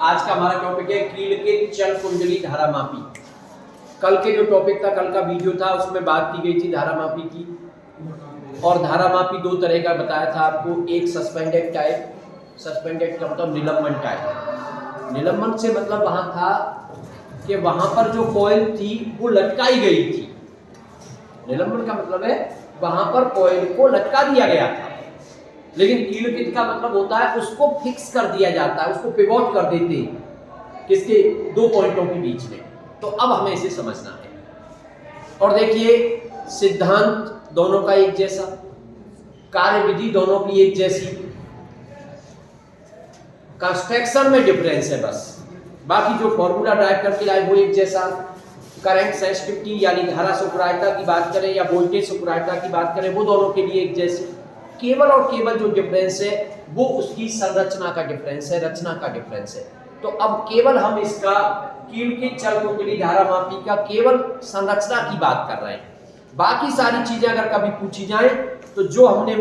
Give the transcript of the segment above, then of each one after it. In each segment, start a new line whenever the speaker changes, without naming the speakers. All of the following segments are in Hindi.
आज का हमारा टॉपिक है कील के चल कुंडली धारामापी। कल के जो टॉपिक था, कल का वीडियो था, उसमें बात की गई थी धारामापी की। और धारामापी दो तरह का बताया था आपको, एक सस्पेंडेड टाइप, सस्पेंडेड का मतलब निलंबन टाइप। निलंबन से मतलब वहां था कि वहां पर जो कॉइल थी वो लटकाई गई थी। निलंबन का मतलब है वहां पर कॉइल को लटका दिया गया था, लेकिन कीलकित का मतलब होता है उसको फिक्स कर दिया जाता है, उसको पिवोट कर देते हैं किसके, दो पॉइंटों के बीच में। तो अब हमें इसे समझना है। और देखिए, सिद्धांत दोनों का एक जैसा, कार्य विधि दोनों की एक जैसी, कंस्ट्रक्शन में डिफरेंस है बस, बाकी जो फॉर्मूला ड्राइव करके लाए वो एक जैसा। करंट सेंसिटिविटी यानी धारा सुपरायता की बात करें या वोल्टेज सुपरायता की बात करें, वो दोनों के लिए एक जैसे। केवल और केवल जो डिफरेंस है वो उसकी संरचना का डिफरेंस है, रचना का डिफरेंस है। तो अब केवल हम इसका कील के चल कुंडली धारामापी का केवल संरचना की बात कर रहे हैं। बाकी सारी चीजें अगर कभी पूछी जाए तो जो हमने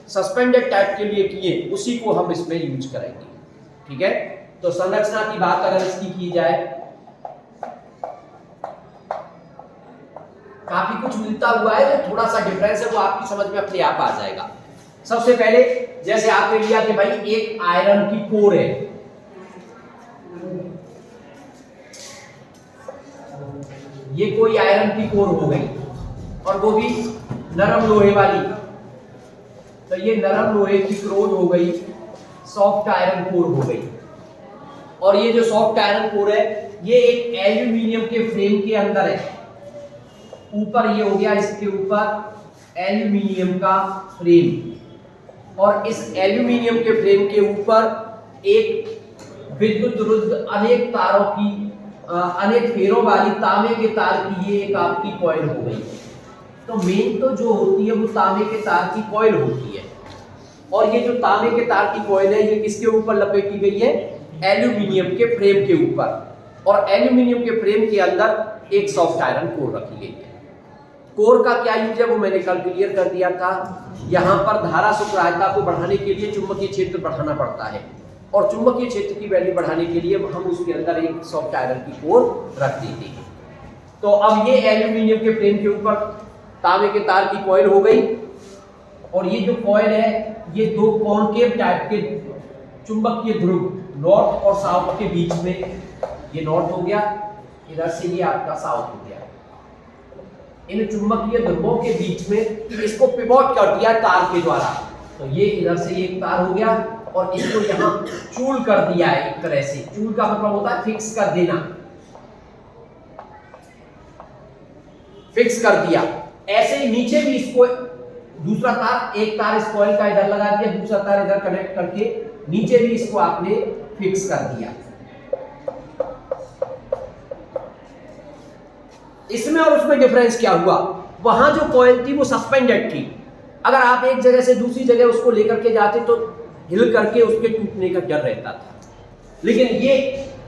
सस्पेंडेड टाइप के लिए किए उसी को हम इसमें यूज करेंगे। ठीक है, तो संरचना की बात अगर इसकी की जाए, काफी कुछ मिलता हुआ है, जो थोड़ा सा डिफरेंस है वो आपकी समझ में अपने आप आ जाएगा। सबसे पहले जैसे आपने लिया कि भाई एक आयरन की कोर है, ये कोई आयरन की कोर हो गई और वो भी नरम लोहे वाली, तो ये नरम लोहे की कोर हो गई, सॉफ्ट आयरन कोर हो गई। और ये जो सॉफ्ट आयरन कोर है ये एक एल्यूमिनियम के फ्रेम के अंदर है। ऊपर ये हो गया, इसके ऊपर एल्यूमिनियम का फ्रेम, और इस एल्यूमिनियम के फ्रेम के ऊपर एक विद्युत रुद्ध अनेक तारों की अनेक फेरों वाली तांबे के तार की ये एक आपकी कॉइल हो गई। तो मेन तो जो होती है वो तांबे के तार की कॉइल होती है, और ये जो तांबे के तार की कॉइल है ये किसके ऊपर लपेटी गई है, एल्यूमिनियम के फ्रेम के ऊपर। और एल्यूमिनियम के फ्रेम के अंदर एक सॉफ्ट आयरन कोर रखी गई है। कोर का क्या यूज है वो मैंने कल क्लियर कर दिया था। यहाँ पर धारा सुपरायता को बढ़ाने के लिए चुंबकीय क्षेत्र बढ़ाना पड़ता है, और चुंबकीय क्षेत्र की वैल्यू बढ़ाने के लिए हम उसके अंदर एक सॉफ्ट आयरन की कोर रख देते हैं। तो अब ये एल्यूमिनियम के फ्रेम के ऊपर तांबे के तार की कॉइल हो गई, और ये जो कॉइल है ये दो कॉनकेव टाइप के चुंबकीय ध्रुव नॉर्थ और साउथ के बीच में, ये नॉर्थ हो गया, इधर से ये आपका साउथ हो गया। इन चुंबकीय ध्रुवों के बीच में इसको पिवोट कर दिया तार के द्वारा, तो ये इधर से एक तार हो गया और इसको यहाँ चूल कर दिया है एक तरह से। चूल का मतलब होता है फिक्स कर देना, फिक्स कर दिया। ऐसे ही नीचे भी इसको दूसरा तार, एक तार इस कॉइल का इधर लगा दिया, दूसरा तार इधर कनेक्ट करके नीचे भी इसको आपने फिक्स कर दिया। इसमें और उसमें डिफरेंस क्या हुआ, वहां जो कॉइल थी वो सस्पेंडेड थी। अगर आप एक जगह से दूसरी जगह उसको लेकर के जाते तो हिल करके उसके टूटने का डर रहता था, लेकिन ये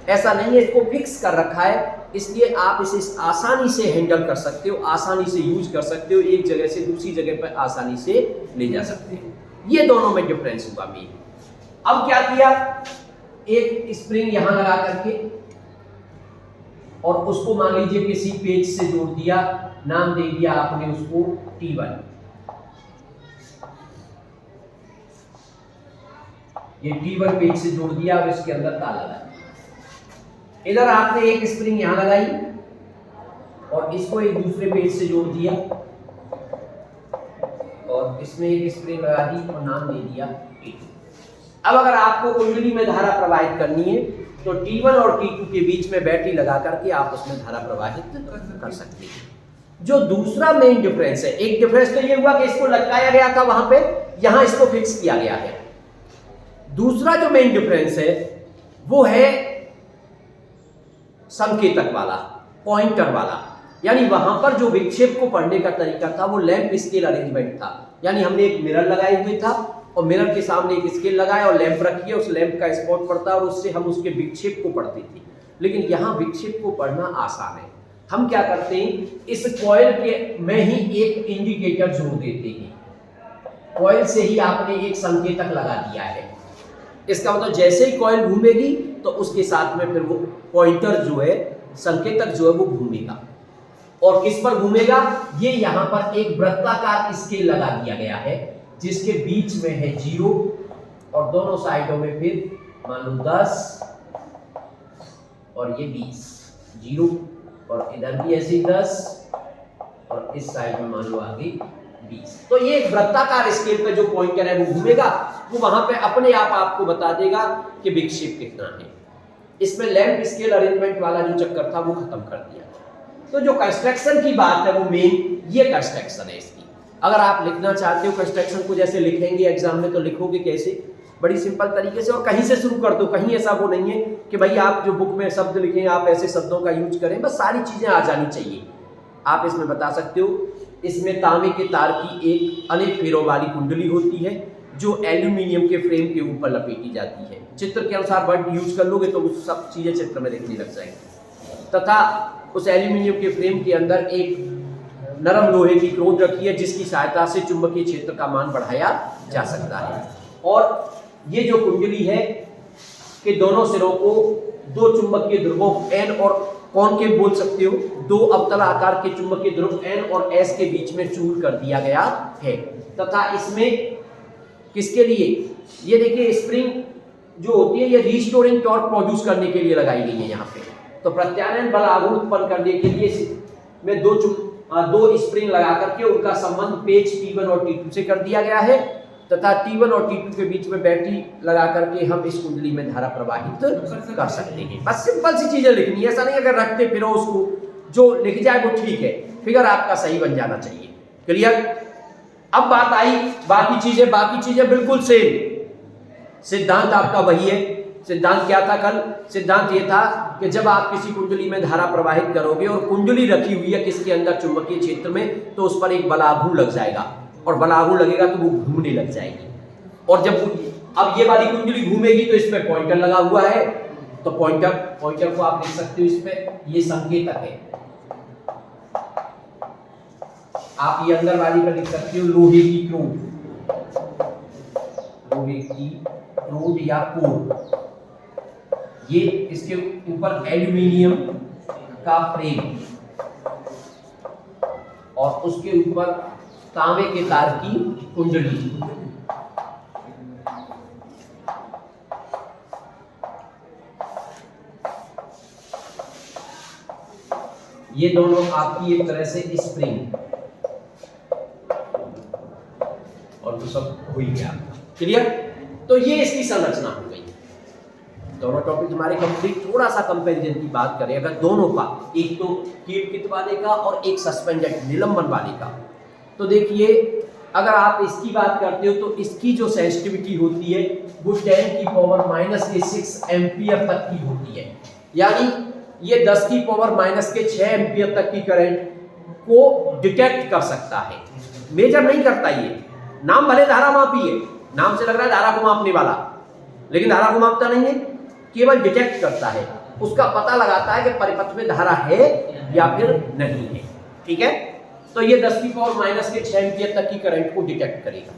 ऐसा नहीं है, इसको फिक्स कर रखा है, इसलिए आप इसे आसानी से हैंडल कर सकते हो, आसानी से यूज कर सकते हो, एक जगह से दूसरी जगह पर आसानी से ले जा सकते हो। ये दोनों में डिफरेंस हुआ मेन। अब क्या किया, एक स्प्रिंग यहां लगा करके और उसको मान लीजिए किसी पेज से जोड़ दिया, नाम दे दिया आपने उसको T1। ये T1 पेज से जोड़ दिया और इसके अंदर ताला लगा। इधर आपने एक स्प्रिंग यहां लगाई और इसको एक दूसरे पेज से जोड़ दिया, और इसमें एक स्प्रिंग लगा दी और नाम दे दिया T2। अब अगर आपको कुंडली में धारा प्रवाहित करनी है तो T1 और T2 के बीच में बैटरी लगा करके आप उसमें धारा प्रवाहित कर सकते हैं। जो दूसरा मेन डिफरेंस है, एक डिफरेंस तो ये हुआ कि इसको लटकाया गया था वहां पे, यहां इसको फिक्स किया गया है। दूसरा जो मेन डिफरेंस है वो है संकेतक वाला, पॉइंटर वाला। यानी वहां पर जो विक्षेप को पढ़ने का तरीका था वो लैंप स्केल अरेंजमेंट था। यानी हमने एक मिरर लगाए हुए था और मिरर के सामने एक स्केल लगाया और लैंप रखी है, उस लैंप का स्पॉट पड़ता है और उससे हम उसके विक्षेप को पढ़ते थे। लेकिन यहाँ विक्षेप को पढ़ना आसान है। हम क्या करते हैं, इस कॉइल के में ही एक इंडिकेटर जोड़ देते हैं। कॉइल से ही आपने एक संकेतक लगा दिया है। इसका मतलब जैसे ही कॉइल घूमेगी
तो उसके साथ में फिर वो पॉइंटर जो है, संकेतक जो है वो घूमेगा। और किस पर घूमेगा? ये यहां पर एक वृत्ताकार स्केल लगा दिया गया है जिसके बीच में है 0 और दोनों साइडों में फिर मान लो 10 और ये 20, 0 और इधर भी ऐसे 10 और इस साइड में मान लो आगे 20। तो ये एक वृत्ताकार स्केल पे जो पॉइंटर है वो घूमेगा, वो वहां पे अपने आप आपको बता देगा कि विक्षेप कितना है। इसमें लैंप स्केल अरेंजमेंट वाला जो चक्कर था वो खत्म कर दिया। तो जो कंस्ट्रक्शन की बात है वो मेन ये कंस्ट्रक्शन है इसकी। अगर आप लिखना चाहते हो कंस्ट्रक्शन को जैसे लिखेंगे एग्जाम में, तो लिखोगे कैसे? बड़ी सिंपल तरीके से, और कहीं से शुरू कर दो। कहीं ऐसा वो नहीं है कि भाई आप जो बुक में शब्द लिखें आप ऐसे शब्दों का यूज करें, बस सारी चीजें आ जानी चाहिए। आप इसमें बता सकते हो, इसमें तांबे के तार की एक अनेक फेरों वाली कुंडली होती है जो एल्यूमिनियम के फ्रेम के ऊपर लपेटी जाती है। चित्र के अनुसार वर्ड यूज कर लोगे तो वो सब चीजें चित्र में दिखने लग जाएंगी। तथा उस एल्यूमिनियम के फ्रेम के अंदर एक नरम लोहे की क्रोध रखी है जिसकी सहायता से चुंबकीय क्षेत्र का मान बढ़ाया जा सकता है। और ये जो कुंडली है कि दोनों सिरों को दो चुंबकीय ध्रुवों N और कॉनकेव बोल सकते हो, दो अवतल आकार के चुंबकीय ध्रुव N और S के बीच में चूर कर दिया गया है। तथा इसमें किसके लिए? ये देखिए स्प्रिंग जो होती है ये रीस्टोरिंग टॉर्क प्रोड्यूस करने के लिए लगाई गई है यहाँ पे। तो प्रत्यानयन बल आघूर्ण उत्पन्न करने के लिए में दो स्प्रिंग लगा करके उनका संबंध पेच T1 और T2 से कर दिया गया है। तथा T1 और T2 के बीच में बैटरी लगा करके हम इस कुंडली में धारा प्रवाहित कर सकते हैं। बस सिंपल सी चीजें लिखनी है, ऐसा नहीं अगर रखते फिर उसको जो लिख जाए वो ठीक है, फिगर आपका सही बन जाना चाहिए। क्लियर? अब बात आई बाकी चीजें बिल्कुल सेम। सिद्धांत आपका वही है। सिद्धांत क्या था कल? सिद्धांत ये था कि जब आप किसी कुंडली में धारा प्रवाहित करोगे और कुंडली रखी हुई है किसके अंदर? चुंबकीय क्षेत्र में, तो उस पर एक बलाघूर्ण लग जाएगा और बलाघूर्ण लगेगा तो वो घूमने लग जाएगी। और जब अब ये वाली कुंडली घूमेगी तो इसमें पॉइंटर लगा हुआ है, तो पॉइंटर को आप देख सकते हो इसमें ये संकेतक है। आप ये अंदर वाली पर लिख सकते हो लोहे की क्रोड या कोर। ये इसके ऊपर एल्यूमिनियम का फ्रेम और उसके ऊपर तांबे के तार की कुंडली। ये दोनों आपकी एक तरह से स्प्रिंग, और तो सब हो ही गया। क्लियर? तो ये इसकी संरचना हो गई। दोनों टॉपिक हमारे कंप्लीट। थोड़ा सा कंपैरिजन की बात करें अगर दोनों का, एक तो कील कित वाले का और एक सस्पेंडेड निलंबन वाले का, तो देखिए अगर आप इसकी बात करते हो तो इसकी जो सेंसिटिविटी होती है वो 10⁻⁻6 एम्पियर तक की होती है। यानी ये 10⁻⁻6 एम्पियर तक की करंट को डिटेक्ट कर सकता है, मेजर नहीं करता। ये नाम भले धारा मापी है, नाम से लग रहा है धारा को मापने वाला, लेकिन धारा को मापता नहीं है, केवल डिटेक्ट करता है। उसका पता लगाता है कि परिपथ में धारा है या फिर नहीं है। ठीक है? तो ये 10⁻⁻6 एम्पियर तक की करंट को डिटेक्ट करेगा।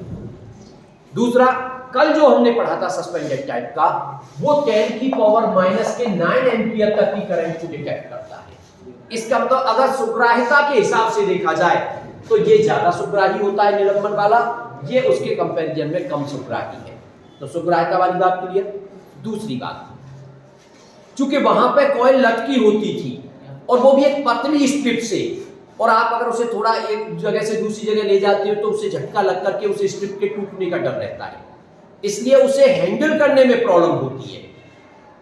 दूसरा, कल जो हमने पढ़ा था सस्पेंडेड टाइप का, वो 10⁻⁻9 एम्पियर तक की करंट को डिटेक्ट करता है। इसका मतलब अगर सुग्राह्यता के हिसाब से देखा जाए तो ये ज्यादा सुग्राही होता है निलंबन वाला, ये उसके कंपैरिजन में कम सुग्राही है। तो सुग्राह्यता वाली बात क्लियर। दूसरी बात, चूंकि वहां पे कॉइल लटकी होती थी और वो भी एक पतली स्ट्रिप से, और आप अगर उसे थोड़ा एक जगह से दूसरी जगह ले जाते हो तो उसे झटका लग करके उस स्ट्रिप के टूटने का डर रहता है, इसलिए उसे हैंडल करने में प्रॉब्लम होती है।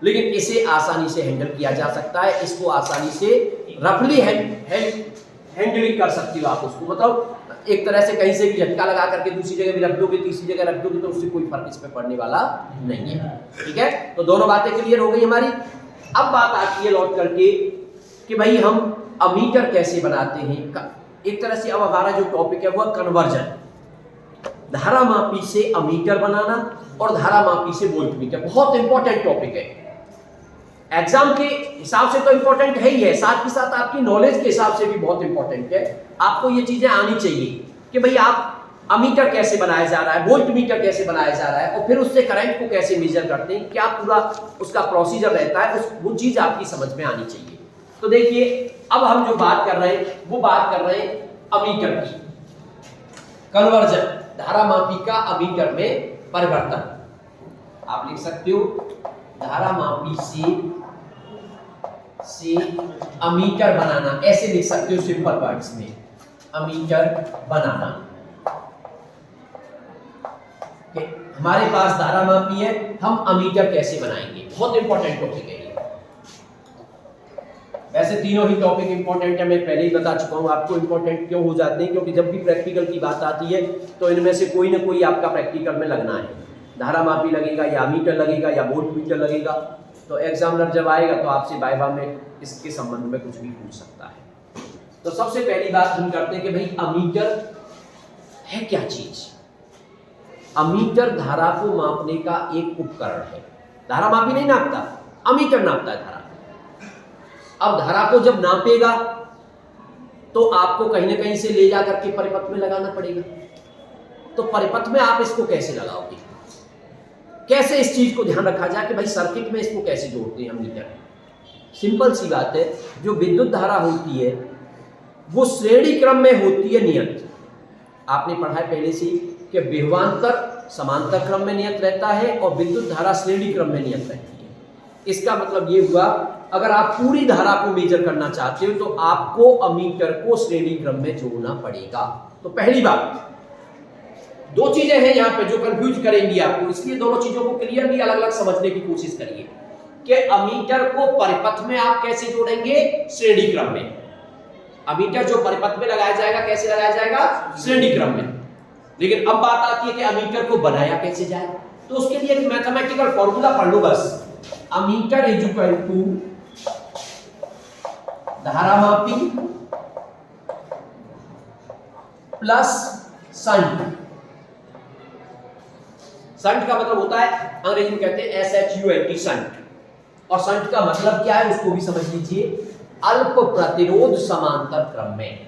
लेकिन इसे आसानी से हैंडल किया जा सकता है, इसको आसानी से रफली हैंडलिंग कर सकती हो आप उसको। मतलब एक तरह से कहीं से भी झटका लगा करके दूसरी जगह भी रख दोगे, तीसरी जगह रख दोगे, तो उससे कोई फर्क इस पे पड़ने वाला नहीं है। ठीक है? तो दोनों बातें क्लियर हो गई हमारी। अब बात आती है लौट करके कि भाई हम अमीटर कैसे बनाते हैं। एक तरह से अब हमारा जो टॉपिक है वह कन्वर्जन, धारा मापी से अमीटर बनाना और धारा मापी से वोल्टमीटर। बहुत इंपॉर्टेंट टॉपिक है, एग्जाम के हिसाब से तो इंपॉर्टेंट है ही है, साथ ही साथ आपकी नॉलेज के हिसाब से भी बहुत इंपॉर्टेंट है। आपको ये चीजें आनी चाहिए कि भाई आप अमीटर कैसे बनाया जा रहा है, वोल्ट मीटर कैसे बनाया जा रहा है और फिर उससे करंट को कैसे मेजर करते हैं, क्या पूरा उसका प्रोसीजर रहता है, वो चीज आपकी समझ में आनी चाहिए। तो देखिए अब हम जो बात कर रहे हैं वो बात कर रहे हैं अमीटर की, कन्वर्जन, धारा मापी का अमीटर में परिवर्तन। आप लिख सकते हो धारा मापी से अमीटर बनाना, ऐसे लिख सकते हो सिंपल वर्ड्स में, अमीटर बनाना। हमारे पास धारा मापी है, हम अमीटर कैसे बनाएंगे, बहुत इंपॉर्टेंट टॉपिक है ये। वैसे तीनों ही टॉपिक इंपॉर्टेंट है, मैं पहले ही बता चुका हूं आपको इंपॉर्टेंट क्यों हो जाते हैं, क्योंकि जब भी प्रैक्टिकल की बात आती है तो इनमें से कोई ना कोई आपका प्रैक्टिकल में लगना है। धारा मापी लगेगा या अमीटर लगेगा या वोल्ट मीटर लगेगा, तो एग्जामिनर जब आएगा तो आपसे वाइवा में इसके संबंध में कुछ भी पूछ सकता है। तो सबसे पहली बात हम करते हैं कि भाई अमीटर है क्या चीज। अमीटर धारा को मापने का एक उपकरण है। धारा मापी नहीं नापता, अमीटर नापता है धारा। अब धारा को जब नापेगा तो आपको कहीं ना कहीं से ले जाकर के परिपथ में लगाना पड़ेगा। तो परिपथ में आप इसको कैसे लगाओगे, कैसे इस चीज को ध्यान रखा जाए कि भाई सर्किट में इसको कैसे जोड़ते हैं अमीटर। सिंपल सी बात है, जो विद्युत धारा होती है वो श्रेणी क्रम में होती है नियत। आपने पढ़ा है पहले से कि विभवांतर समांतर क्रम में नियत रहता है और विद्युत धारा श्रेणी क्रम में नियत रहती है। इसका मतलब ये हुआ, अगर आप पूरी धारा को मेजर करना चाहते हो तो आपको अमीटर को श्रेणी क्रम में जोड़ना पड़ेगा। तो पहली बात, दो चीजें हैं यहाँ पे जो कंफ्यूज करेंगी आपको, इसलिए दोनों चीजों को क्लियरली अलग अलग समझने की कोशिश करिए कि अमीटर को परिपथ में आप कैसे जोड़ेंगे, श्रेणी क्रम में। अमीटर जो परिपथ में लगाया जाएगा कैसे लगाया जाएगा, श्रेणी क्रम में। लेकिन अब बात आती है कि अमीटर को बनाया कैसे जाए, तो उसके लिए एक मैथमेटिकल फॉर्मूला पढ़ लो बस। अमीटर इज इक्वल टू धारा मापी प्लस संट। संट का मतलब होता है, अंग्रेजी में कहते हैं SHUNT, संट। और संट का मतलब क्या है उसको भी समझ लीजिए, अल्प प्रतिरोध समांतर क्रम में।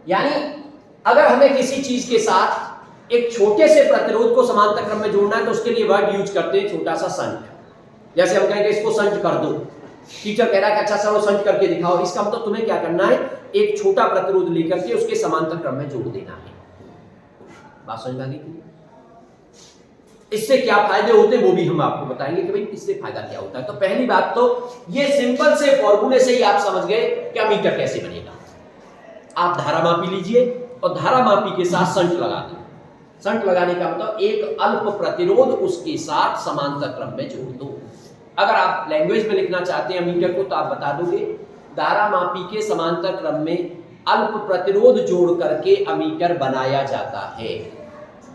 यानी अगर हमें किसी चीज के साथ एक छोटे से प्रतिरोध को समांतर क्रम में जोड़ना है तो उसके लिए वर्ड यूज करते हैं छोटा सा संट। जैसे हम कहेंगे इसको संट कर दो, टीचर कह रहा है कि अच्छा सर वो संट करके दिखाओ, इसका मतलब तुम्हें क्या करना है, एक छोटा प्रतिरोध लेकर के उसके समांतर क्रम में जोड़ देना है। बात समझ में आ गई? इससे क्या फायदे होते हैं वो भी हम आपको बताएंगे कि भाई इससे फायदा क्या होता है। तो पहली बात तो ये सिंपल से फॉर्मूले से ही आप समझ गए कि अमीटर कैसे बनेगा। आप धारा मापी लीजिए और धारा मापी के साथ संट लगा दें। संट लगाने का मतलब एक अल्प प्रतिरोध उसके साथ समांतर क्रम में जोड़ दो। अगर आप लैंग्वेज में लिखना चाहते हैं अमीटर को तो आप बता दोगे धारा मापी के समांतर क्रम में अल्प प्रतिरोध जोड़ करके अमीटर बनाया जाता है।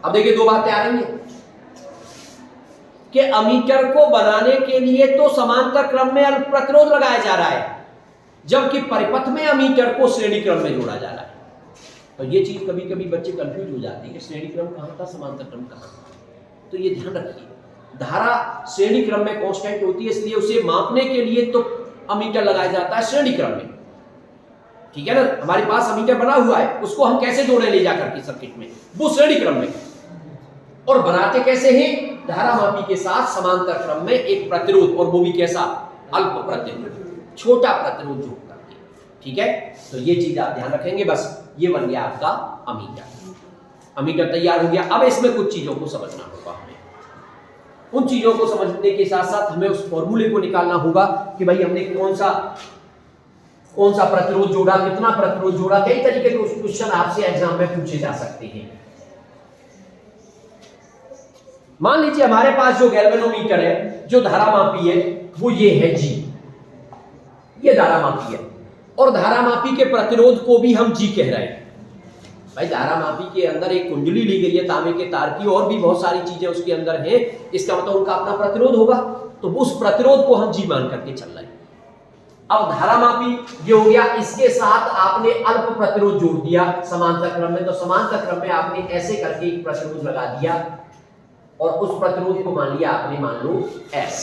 अब देखिए दो बातें आ रही हैं कि अमीटर को बनाने के लिए तो समांतर क्रम में अल्प प्रतिरोध लगाया जा रहा है, जबकि परिपथ में अमीटर को श्रेणी क्रम में जोड़ा जा रहा है। तो ये चीज कभी कभी बच्चे कंफ्यूज हो जाते हैं कि श्रेणी क्रम कहां था, समांतर क्रम कहां था। तो ये ध्यान रखिए, धारा श्रेणी क्रम में कांस्टेंट होती है, इसलिए उसे मापने के लिए तो अमीटर लगाया जाता है श्रेणी क्रम में। ठीक है ना, हमारे पास अमीटर बना हुआ है, उसको हम कैसे जोड़े ले जाकर के सर्किट में, वो श्रेणी क्रम में। और बनाते कैसे हैं, धारा मापी के साथ समांतर क्रम में एक प्रतिरोध, और वो भी कैसा, अल्प प्रतिरोध, छोटा प्रतिरोध जोड़ करके। ठीक है, तो ये चीज आप ध्यान रखेंगे। बस ये बन गया आपका अमीटर। अमीटर तैयार हो गया। अब इसमें कुछ चीजों को समझना होगा हमें। उन चीजों को समझने के साथ साथ हमें उस फॉर्मूले को निकालना होगा कि भाई हमने कौन सा प्रतिरोध जोड़ा, कितना प्रतिरोध जोड़ा। कई तरीके के क्वेश्चन आपसे एग्जाम में पूछे जा सकते हैं। मान लीजिए हमारे पास जो गैल्वेनोमीटर है, जो धारा मापी है, वो ये है जी, ये धारा मापी है, और धारा मापी के प्रतिरोध को भी हम जी कह रहे हैं। भाई धारा मापी के अंदर एक कुंडली ली गई है तांबे के तार की, और भी बहुत सारी चीजें उसके अंदर हैं, इसका मतलब उनका अपना प्रतिरोध होगा, तो उस प्रतिरोध को हम जी मान करके चल रहे हैं। अब धारा मापी ये हो गया, इसके साथ आपने अल्प प्रतिरोध जोड़ दिया समांतर क्रम में, तो समांतर क्रम में आपने ऐसे करके एक प्रतिरोध लगा दिया, और उस प्रतिरोध को मान लिया आपने, मान लो S,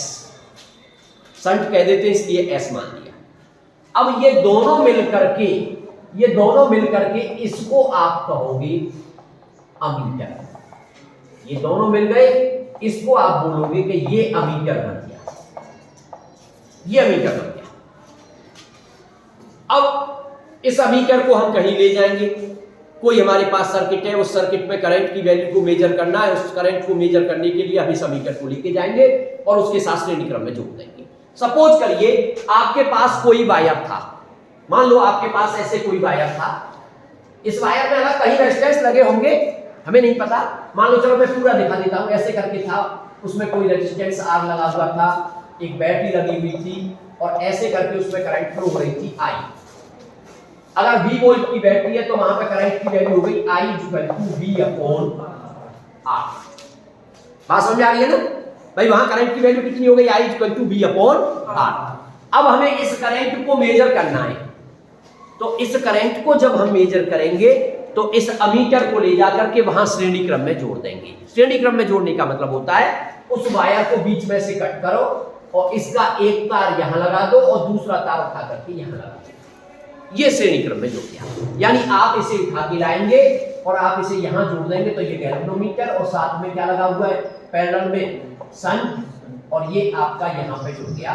शंट कह देते हैं इसलिए S मान लिया। अब ये दोनों मिलकर के इसको आप कहोगे अमीटर। ये दोनों मिल गए, इसको आप बोलोगे कि ये अमीटर बन गया, ये अमीटर बन गया। अब इस अमीटर को हम कहीं ले जाएंगे, कोई हमारे पास सर्किट है, उस सर्किट में करंट की वैल्यू को मेजर करना है, उस करंट को मेजर करने के लिए हम इस अमीटर को लेके जाएंगे और उसके साथ श्रेणी क्रम में जोड़ देंगे। सपोज करिए आपके पास कोई वायर था, मान लो आपके पास ऐसे कोई वायर था, इस वायर में अगर कहीं रेजिस्टेंस लगे होंगे हमें नहीं पता, मान लो, चलो मैं पूरा दिखा देता हूं, ऐसे करके था, उसमें कोई रेजिस्टेंस R लगा हुआ था, एक बैटरी लगी हुई थी और ऐसे करके उसमें करंट फ्लो हो रही थी I। अगर 20 वोल्ट की बैटरी है तो वहां पे करंट की वैल्यू हो गई I = V/R। बात समझ आ रही है ना भाई, वहां करंट की वैल्यू कितनी हो गई, I = V/R। अब हमें इस करंट को मेजर करना है, तो इस करंट को जब हम मेजर करेंगे तो इस अमीटर को ले जाकर के वहां श्रेणी क्रम में जोड़ देंगे। श्रेणी क्रम में जोड़ने का मतलब होता है उस वायर को बीच में से कट करो और इसका एक तार यहां लगा दो और दूसरा तार उठा करके यहां लगा दो, ये श्रेणी क्रम में जोड़ दिया। यानी आप इसे उठा के लाएंगे और आप इसे यहां जोड़ देंगे तो ये गैल्वेनोमीटर और साथ में क्या लगा हुआ है पैरेलल में शंट, और ये आपका यहां पे जुड़ गया।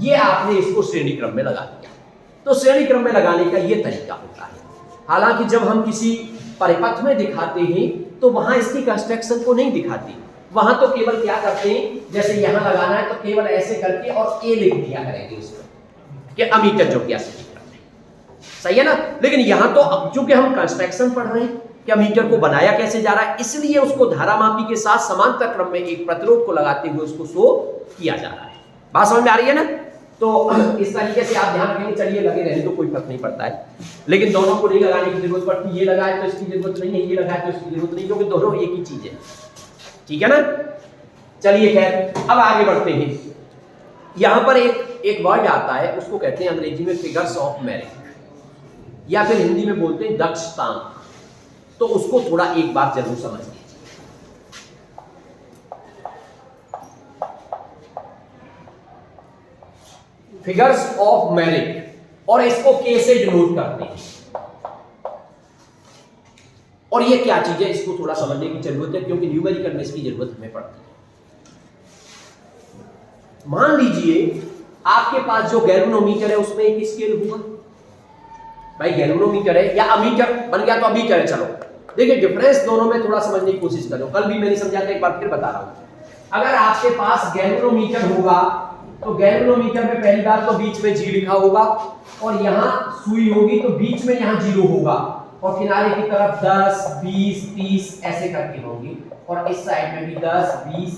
ये आपने इसको श्रेणी क्रम में लगा दिया। तो श्रेणी क्रम में लगाने का ये तरीका होता है। हालांकि जब हम किसी परिपथ में दिखाते हैं तो वहां इसकी कंस्ट्रक्शन को नहीं दिखाते, वहां तो केवल क्या करते हैं, जैसे यहां लगाना है तो केवल ऐसे करके और ए लिख दिया करेंगे उसमें कि अमीटर जो कि श्रेणी क्रम में, सही है ना। लेकिन यहां तो अब चूंकि हम कंस्ट्रक्शन पढ़ रहे हैं कि अमीटर को बनाया कैसे जा रहा है, इसलिए उसको धारामापी के साथ समांतर क्रम में एक प्रतिरोध को लगाते हुए उसको शो किया जा रहा है। बात समझ में आ रही है ना। तो इस तरीके से आप ध्यान रखेंगे, चलिए लगे रहने तो कोई फर्क नहीं पड़ता है, लेकिन दोनों को नहीं लगाने की जरूरत पड़ती। ये लगाए तो इसकी जरूरत नहीं है, ये लगाए तो इसकी जरूरत नहीं, क्योंकि दोनों एक ही चीज है, ठीक है ना। चलिए खैर अब आगे बढ़ते हैं। यहां पर एक वर्ड आता है, उसको कहते हैं अंग्रेजी में फिगर्स ऑफ मेरिट, या फिर हिंदी में बोलते हैं दक्षतांक। तो उसको थोड़ा एक बार जरूर समझ लीजिए। फिगर्स ऑफ मेरिट, और इसको के से डिनोट करते हैं। और ये क्या चीज है, इसको थोड़ा समझने की जरूरत है, क्योंकि न्यूमेरिकल में इसकी जरूरत हमें पड़ती है। मान लीजिए आपके पास जो गैल्वेनोमीटर है उसमें एक स्केल हुआ, भाई गैल्वेनोमीटर है या अमीटर बन गया तो अमीटर है। चलो देखिए डिफरेंस दोनों में थोड़ा समझने की कोशिश करो, कल भी मैंने समझा था, एक बार फिर बता रहा हूं। अगर आपके पास गैल्वेनोमीटर होगा तो गैल्वेनोमीटर में पहली बात तो बीच में G लिखा होगा और यहां सुई होगी तो बीच में यहां 0 होगा और किनारे की तरफ 10, 20, 30 ऐसे करके होंगी और इस साइड में भी 10, 20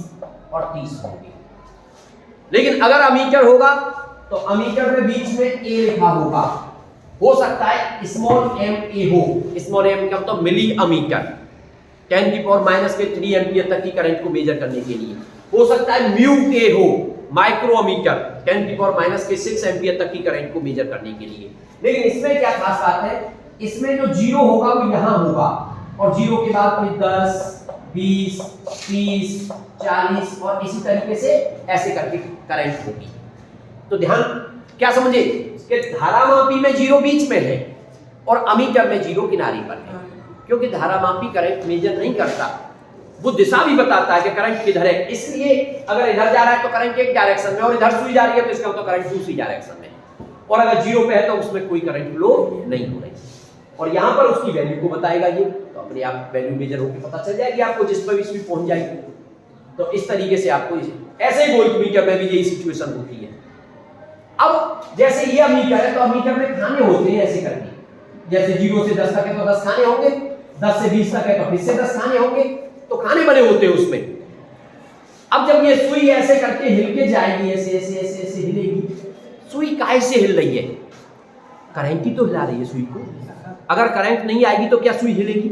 और 30 होंगी। लेकिन अगर अमीटर होगा तो अमीटर में बीच में A लिखा होगा, हो सकता है स्मॉल m A हो, स्मॉल m का मतलब मिली अमीटर, 10⁻³ एम्पियर तक की करंट को मेजर करने के लिए। हो सकता है म्यू K हो, माइक्रोमीटर, 10⁻⁶ एम्पियर तक की करंट को मेजर करने के लिए। लेकिन इसमें क्या खास बात है, इसमें जो 0 होगा वो यहां होगा और 0 के बाद में 10, 20, 30, 40 और इसी तरीके से ऐसे करके करंट होगी। तो ध्यान क्या समझे कि धारामापी में 0 बीच में है और अमीटर में 0 किनारे पर है, क्योंकि धारामापी करंट मेजर नहीं करता, वो दिशा भी बताता है कि करंट किधर है। इसलिए अगर इधर जा रहा है तो करंट एक डायरेक्शन में और इधर सुई जा रही है तो इसका मतलब करंट दूसरी डायरेक्शन में, और अगर 0 पे है तो उसमें कोई करंट फ्लो नहीं हो रही और यहां पर उसकी वैल्यू को बताएगा ये, तो अपने आप वैल्यू मेजर होकर पता चल जाएगी आपको, जिस पर भी सुई पहुंच जाएगी। तो इस तरीके से आपको ऐसे ही वोल्टमीटर में भी यही सिचुएशन होती है। अब जैसे ये अमीटर है तो अमीटर में खाने होते हैं ऐसे करके, जैसे 0 से 10 तक है तो 10 खाने होंगे, 10 से 20 तक है तो फिर से 10 खाने होंगे, तो खाने बने होते हैं उसमें। अब जब ये सुई ऐसे करके हिल के जाएगी, ऐसे ऐसे ऐसे ऐसे हिलेगी, सुई काहे से हिल रही है, करंट ही तो हिला रही है सुई को। अगर करंट नहीं आएगी तो क्या सुई हिलेगी।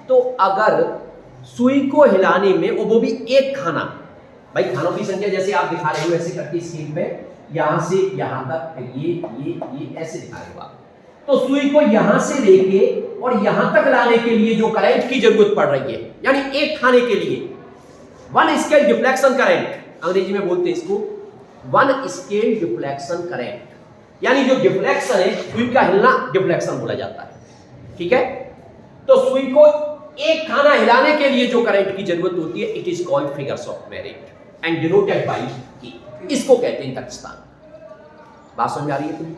तो अगर सुई को हिलाने में, और वो भी एक खाना, भाई खानों की संख्या जैसे आप दिखा रहे हो ऐसे करके स्क्रीन पे, यहां से यहां तक, ये ऐसे दिखा रहे हो आप, तो सुई को यहां से लेके और यहां तक लाने के लिए जो करंट की जरूरत पड़ रही है, यानी एक खाने के लिए, वन स्केल डिफ्लेक्शन करंट, अंग्रेजी में बोलते हैं इसको वन स्केल डिफ्लेक्शन करंट, यानी जो डिफ्लेक्शन है, सुई का हिलना डिफ्लेक्शन बोला जाता है, ठीक है। तो सुई को एक खाना हिलाने के लिए जो करंट की जरूरत होती है, it is called figures of merit and denoted by E, इसको कहते हैं दक्षता। बात समझ आ रही है तुम्हें?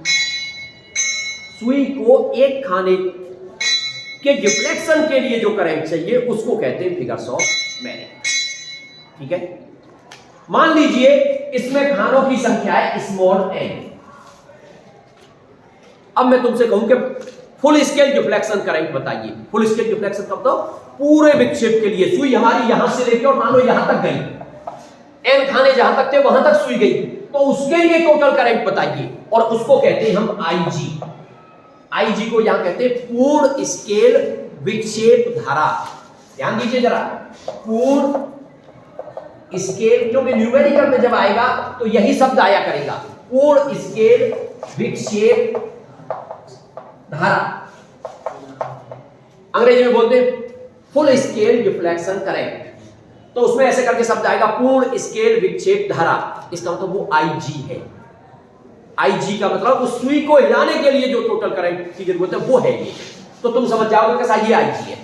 सुई को एक खाने के डिफ्लेक्शन के लिए जो करंट चाहिए उसको कहते हैं फिगर्स ऑफ मेरिट, ठीक है। मान लीजिए इसमें खानों की संख्या है स्मॉल n। अब मैं तुमसे कहूं कि फुल स्केल डिफ्लेक्शन करंट बताइए। फुल स्केल डिफ्लेक्शन कब? तो पूरे विक्षेप के लिए सुई हमारी यहां से लेके और मान लो यहां तक गई, n खाने जहां तक थे वहां तक सुई गई, तो उसके लिए टोटल करंट बताइए, और उसको कहते हैं हम IG। IG को यहां कहते हैं पूर्ण स्केल विक्षेप धारा। ध्यान दीजिए जरा, पूर्ण स्केल, क्योंकि न्यूमेरिकल में जब आएगा तो यही शब्द आया करेगा, पूर्ण स्केल विक्षेप धारा। अंग्रेजी में बोलते हैं फुल स्केल डिफ्लेक्शन करंट, तो उसमें ऐसे करके शब्द आएगा पूर्ण स्केल विक्षेप धारा। इसका मतलब वो IG है। IG का मतलब उस सुई को हिलाने के लिए जो टोटल करंट की जरूरत है वो है ये। तो तुम समझ जाओगे कि ये IG है।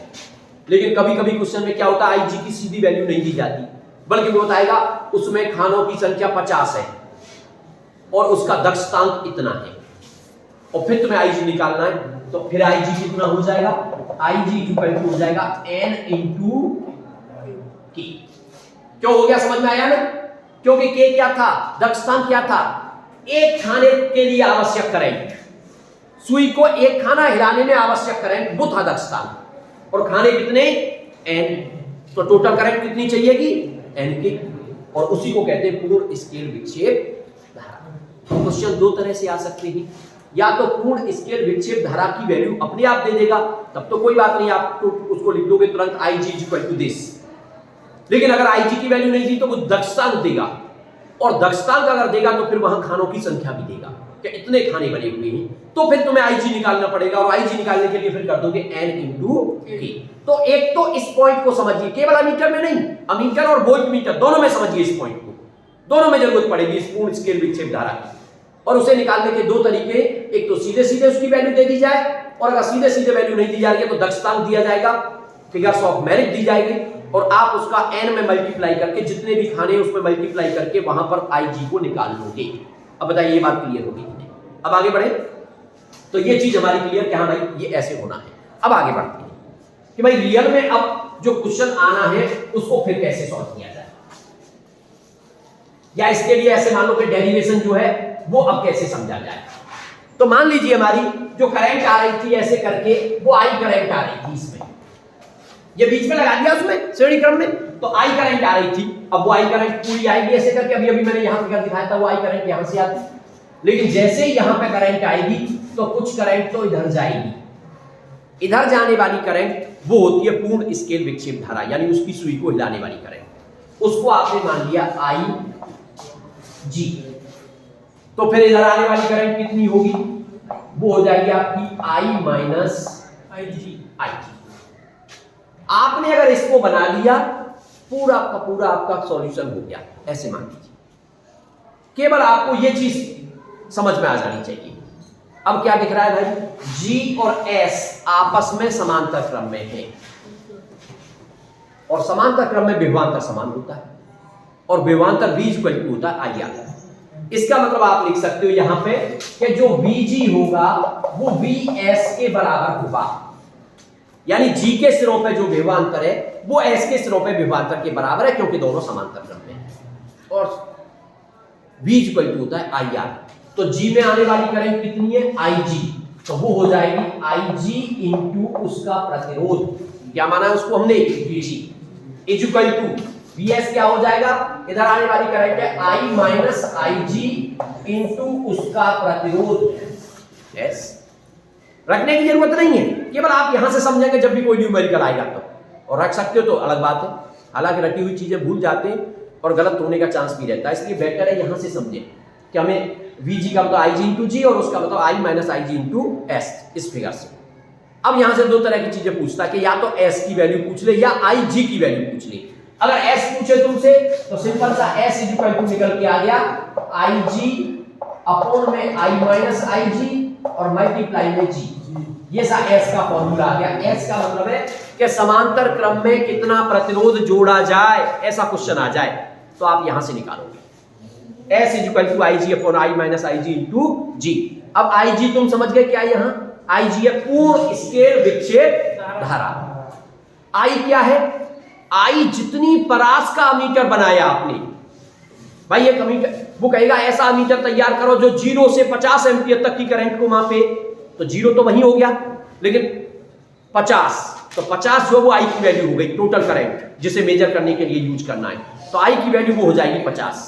लेकिन कभी कभी क्वेश्चन में क्या होता है, IG की सीधी वैल्यू नहीं दी जाती, बल्कि वो बताएगा उसमें खानों की संख्या 50 है और उसका दक्षतांक इतना है, और फिर तुम्हें IG निकालना है। तो फिर IG कितना हो जाएगा? IG हो जाएगा n इंटू K। क्यों हो गया, समझ में आया ना? क्योंकि K क्या था? दक्षतांक क्या था? एक खाने के लिए आवश्यक करंट, सुई को एक खाना हिलाने में आवश्यक करंट, वो था दक्षतांक। और खाने कितने? n। तो टोटल करंट कितनी चाहिएगी? n की, और उसी को कहते हैं पूर्ण स्केल विक्षेप धारा। क्वेश्चन दो तरह से आ सकते हैं, या तो पूर्ण स्केल विक्षेप धारा की वैल्यू अपने आप दे देगा, तब तो कोई बात नहीं, आप तो उसको लिख दोगे तुरंत IG इक्वल टू दिस। लेकिन अगर IG की वैल्यू नहीं दी तो वो दक्षतांक देगा, और दक्षतांक अगर देगा तो फिर वहां खानों की संख्या भी देगा कि इतने खाने बने हुए हैं, तो फिर तुम्हें IG निकालना पड़ेगा, और IG निकालने के लिए फिर कर दोगे n इंटू K। तो एक तो इस पॉइंट को समझिए, केवल अमीटर में नहीं, अमीटर और वोल्टमीटर दोनों में समझिए इस पॉइंट को, दोनों में जरूरत पड़ेगी इस पूर्ण स्केल विक्षेप धारा की। और उसे निकालने के दो तरीके, एक तो सीधे सीधे उसकी वैल्यू दे दी जाए, और अगर सीधे सीधे वैल्यू नहीं दी जा रही है तो दक्षतांक दिया जाएगा, फिगर्स ऑफ मेरिट दी जाएगी, और आप उसका n में मल्टीप्लाई करके जितने भी खाने उसमें मल्टीप्लाई करके वहां पर IG को निकाल लोगे। अब बताइए ये बात क्लियर होगी? अब आगे बढ़े। तो ये चीज हमारी क्लियर कि हाँ भाई ये ऐसे होना है। अब आगे बढ़ते हैं कि भाई रियल में अब जो क्वेश्चन आना है उसको फिर कैसे सॉल्व किया जाए, या इसके लिए ऐसे मान लो कि डेरिवेशन जो है वो अब कैसे समझा जाए। तो मान लीजिए हमारी जो करंट आ रही थी ऐसे करके, वो I करंट आ रही थी, इसमें ये बीच में लगा दिया उसमें श्रेणी क्रम में, तो I करंट आ रही थी। अब वो I करंट पूरी आएगी ऐसे करके, अभी अभी मैंने यहां फिगर दिखाया था, वो I करंट यहां से आती, लेकिन जैसे ही यहां पे करंट आएगी तो कुछ करंट तो इधर जाएगी। इधर जाने वाली करंट वो होती है पूर्ण स्केल विक्षेप धारा, यानी उसकी सुई को हिलाने वाली करंट, उसको आपने मान लिया IG। तो फिर इधर आने वाली करंट कितनी होगी? वो हो जाएगी आपकी I माइनस IG। आपने अगर इसको बना लिया, पूरा का पूरा आपका सॉल्यूशन हो गया, ऐसे मान लीजिए। केवल आपको ये चीज समझ में आ जानी चाहिए। अब क्या दिख रहा है भाई? G और S आपस में समांतर क्रम में है, और समांतर क्रम में विभवांतर समान होता है, और विभवांतर V इक्वल टू होता है IR। इसका मतलब आप लिख सकते हो यहां पे कि जो VG होगा वो VS के बराबर होगा, यानी G के सिरों पे जो विभवांतर है वो S के सिरों पे विभवांतर के बराबर है, क्योंकि दोनों समांतर क्रम में है, और V इक्वल टू होता है IR। तो G में आने वाली करंट कितनी है? IG, तो वो हो जाएगी IG इंटू उसका प्रतिरोध, क्या माना है उसको हमने? VG is equal to VS क्या हो जाएगा? इधर आने वाली करंट है I माइनस IG इंटू उसका प्रतिरोध। यस, रखने की जरूरत नहीं है, केवल आप यहां से समझेंगे जब भी कोई न्यूमेरिकल आएगा तो, और रख सकते हो तो अलग बात है, हालांकि रखी हुई चीजें भूल जाते हैं और गलत होने का चांस भी रहता है, इसलिए बेटर है यहां से समझें कि हमें VG का मतलब IG इंटू G, और उसका मतलब I minus IG into S, इस फिगर से। अब यहां से दो तरह की चीजें पूछता है कि या तो S की वैल्यू पूछ ले या IG की वैल्यू पूछ ले। अगर एस पूछे तुमसे तो सिंपल सा एस इक्वल टू निकल के आ गया आई जी अपॉन में आई माइनस आई जी और मल्टीप्लाई में जी। ये सा एस का फॉर्मूला आ गया। एस का मतलब है कि समांतर क्रम में कितना प्रतिरोध जोड़ा जाए, ऐसा क्वेश्चन आ जाए तो आप यहां से निकालोगे S equal to I G upon I minus I G into G. अब आई जी तुम समझ गए क्या, यहां आई जी है पूर्ण स्केल विक्षेप धारा। आई क्या है, आई जितनी परास का अमीटर बनाया आपने, भाई एक अमीटर, वो कहेगा ऐसा अमीटर तैयार करो जो 0 से 50 एम्पियर तक की करंट को मापे, तो 0 तो वही हो गया, लेकिन 50 तो 50 जो वो आई की वैल्यू हो गई टोटल करंट जिसे मेजर करने के लिए यूज करना है, तो आई की वैल्यू वो हो जाएगी 50।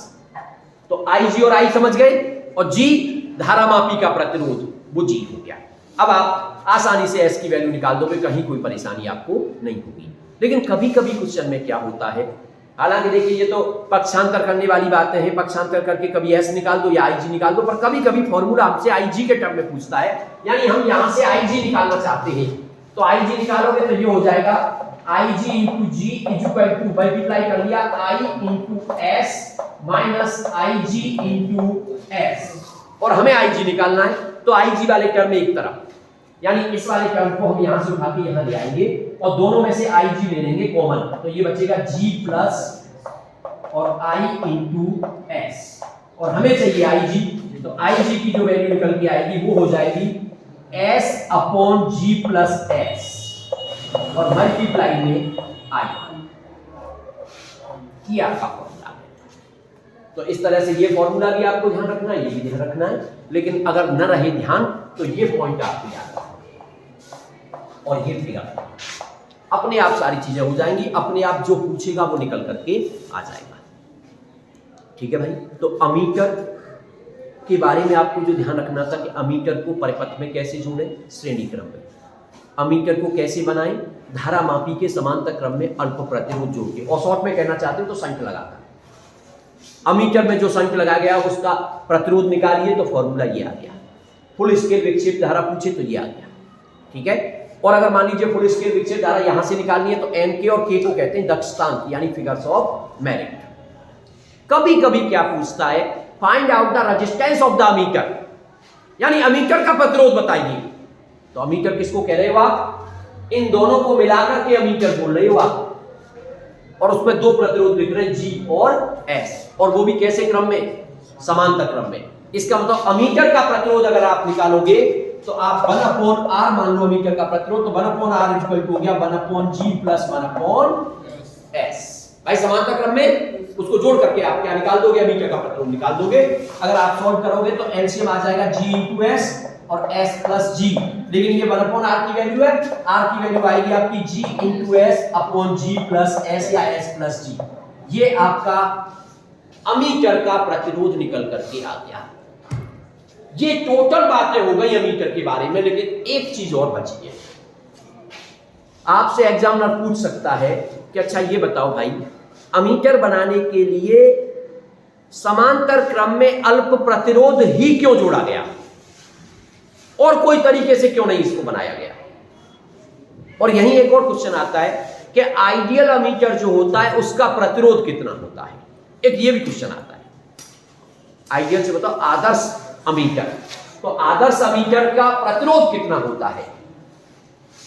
तो आई जी और आई समझ गए, और जी धारा मापी का प्रतिरोध वो जी हो गया। अब आप आसानी से एस की वैल्यू निकाल दोगे, कहीं कोई परेशानी आपको नहीं होगी। लेकिन कभी कभी क्वेश्चन में क्या होता है, हालांकि देखिए ये तो पक्षांतर करने वाली बातें हैं, पक्षांतर करके कभी एस निकाल दो या आई जी निकाल दो, पर कभी कभी फॉर्मूला हमसे आई जी के टर्म में पूछता है, यानी हम यहां से आई जी निकालना चाहते हैं, तो आई जी निकालोगे तो ये हो जाएगा आई G into ji equal to multiply कर लिया आई into S minus I G into S, और हमें आई जी निकालना है तो आई जी वाले टर्म में एक तरफ, यानी इस वाले टर्म को हम यहां से उठा के यहां ले आएंगे और दोनों में से आई जी ले लेंगे कॉमन, तो ये बचेगा जी प्लस और आई इंटू एस, और हमें चाहिए आई जी, तो आई जी की जो वैल्यू निकल के आएगी वो हो जाएगी एस अपॉन जी प्लस एस और मल्टीप्लाई में आई किया का फॉर्मूला। तो इस तरह से ये फॉर्मूला भी आपको ध्यान रखना है, ये भी ध्यान रखना है, लेकिन अगर न रहे ध्यान तो ये पॉइंट आपको याद रखना और ये फिगर अपने आप सारी चीजें हो जाएंगी, अपने आप जो पूछेगा वो निकल करके आ जाएगा। ठीक है भाई, तो अमीटर के बारे में आपको जो ध्यान रखना था कि अमीटर को परिपथ में कैसे जोड़ें, श्रेणी क्रम में, अमीटर को कैसे बनाएं, धारा मापी के समांतर क्रम में अल्प प्रतिरोध जोड़ के, और शॉर्ट में कहना चाहते हो तो संख्या लगाकर अमीटर में जो संख्या लगा गया उसका प्रतिरोध निकालिए, तो फॉर्मूला ये आ गया। फुल स्केल विक्षेप धारा पूछे तो ये आ गया। ठीक है, और अगर मान लीजिए फुल स्केल विक्षेप धारा यहां से निकालनी है तो एन के और के को कहते हैं दक्षतांक, यानी फिगर्स ऑफ मेरिट। कभी कभी क्या पूछता है, find out the resistance of the ammeter, यानी अमीटर का प्रतिरोध बताइए, तो अमीटर किसको कह रहे हो आप, इन दोनों को मिलाकर के अमीटर बोल रहे हो आप, और उसमें दो प्रतिरोध लिख रहे हैं जी और एस, और वो भी कैसे क्रम में, समांतर क्रम में। इसका मतलब अमीटर का प्रतिरोध अगर आप निकालोगे तो आप 1 अपॉन आर मान लो अमीटर का प्रतिरोध, तो 1 अपॉन आर इक्वल टू हो गया 1 अपॉन जी प्लस 1 अपॉन एस। भाई समांतर क्रम में उसको जोड़ करके आप क्या निकाल दोगे, अमीटर का प्रतिरोध निकाल दोगे। अगर आप सॉल्व करोगे तो एलसीएम आ जाएगा जी इंटू एस और एस प्लस जी, लेकिन ये 1 अपॉन आर की वैल्यू है, आर की वैल्यू आएगी आपकी जी इंटू एस अपॉन जी प्लस एस या एस प्लस जी। ये आपका अमीटर का प्रतिरोध निकल करके आ गया। ये टोटल बातें हो गई अमीटर के बारे में, लेकिन एक चीज और बची है। आपसे एग्जामिनर पूछ सकता है कि अच्छा ये बताओ भाई, अमीटर बनाने के लिए समांतर क्रम में अल्प प्रतिरोध ही क्यों जोड़ा गया, और कोई तरीके से क्यों नहीं इसको बनाया गया। और यही एक और क्वेश्चन आता है कि आइडियल अमीटर जो होता है उसका प्रतिरोध कितना होता है, एक ये भी क्वेश्चन आता है। आइडियल से बताओ आदर्श अमीटर, तो आदर्श अमीटर का प्रतिरोध कितना होता है,